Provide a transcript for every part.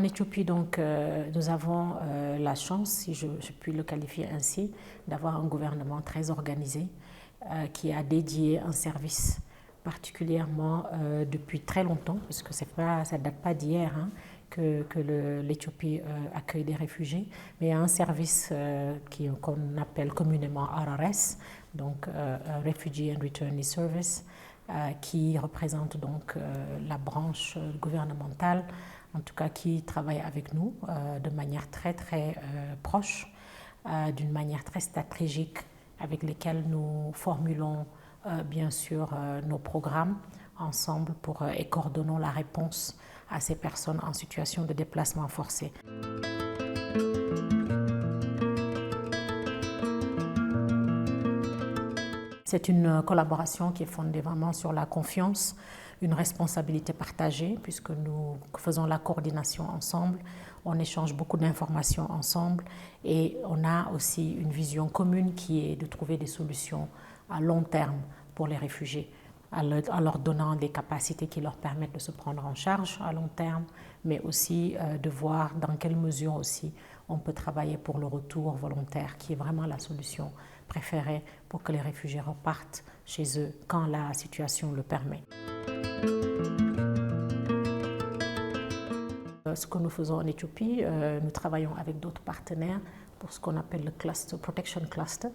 Éthiopie, donc, nous avons la chance, si je puis le qualifier ainsi, d'avoir un gouvernement très organisé qui a dédié un service particulièrement depuis très longtemps, parce que ça ne date pas d'hier que l'Éthiopie accueille des réfugiés, mais il y a un service qu'on appelle communément RRS, donc Refugee and Returnee Service, qui représente donc la branche gouvernementale, en tout cas qui travaille avec nous de manière très proche, d'une manière très stratégique, avec lesquels nous formulons bien sûr nos programmes ensemble et coordonnons la réponse à ces personnes en situation de déplacement forcé. C'est une collaboration qui est fondée vraiment sur la confiance, une responsabilité partagée, puisque nous faisons la coordination ensemble, on échange beaucoup d'informations ensemble et on a aussi une vision commune qui est de trouver des solutions à long terme pour les réfugiés, en leur donnant des capacités qui leur permettent de se prendre en charge à long terme, mais aussi de voir dans quelle mesure aussi on peut travailler pour le retour volontaire, qui est vraiment la solution préférée pour que les réfugiés repartent chez eux quand la situation le permet. Ce que nous faisons en Éthiopie, nous travaillons avec d'autres partenaires pour ce qu'on appelle le cluster, Protection Cluster,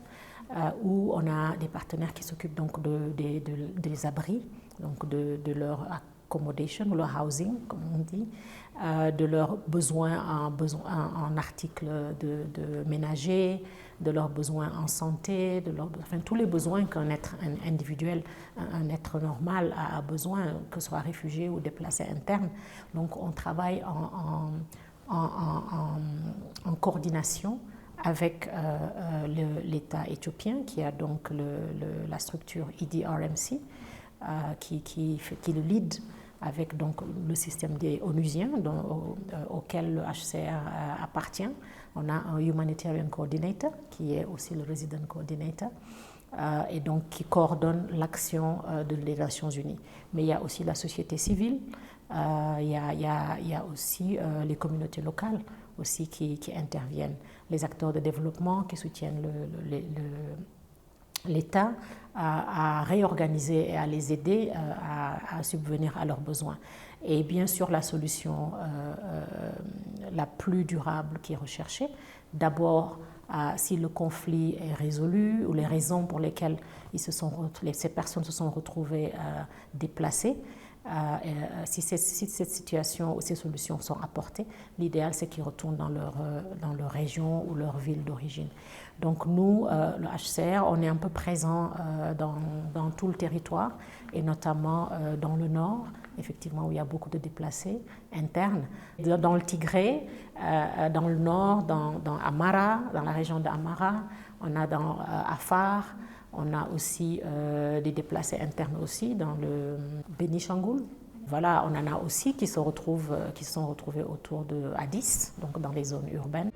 où on a des partenaires qui s'occupent donc des abris, donc de leur accommodation ou leur housing, comme on dit, de leurs besoins en articles de ménager, de leurs besoins en santé, enfin, tous les besoins qu'un être individuel, un être normal a besoin, que ce soit réfugié ou déplacé interne. Donc on travaille en coordination avec l'État éthiopien qui a donc la structure EDRMC qui le lead avec donc le système des onusiens auquel le HCR appartient. On a un Humanitarian Coordinator qui est aussi le Resident Coordinator et donc qui coordonne l'action des Nations Unies. Mais il y a aussi la société civile, il y a aussi les communautés locales aussi qui interviennent, les acteurs de développement qui soutiennent l'État à réorganiser et à les aider à subvenir à leurs besoins. Et bien sûr, la solution la plus durable qui est recherchée, d'abord, si le conflit est résolu ou les raisons pour lesquelles ces personnes se sont retrouvées déplacées, si cette situation ou ces solutions sont apportées, l'idéal c'est qu'ils retournent dans leur région ou leur ville d'origine. Donc nous, le HCR, on est un peu présent dans tout le territoire et notamment dans le nord, effectivement où il y a beaucoup de déplacés internes, dans le Tigré, dans le nord, dans Amara, dans la région d'Amara, on a dans Afar. On a aussi des déplacés internes aussi dans le Bénichangul. Voilà, on en a aussi qui se sont retrouvés autour de Addis, donc dans les zones urbaines.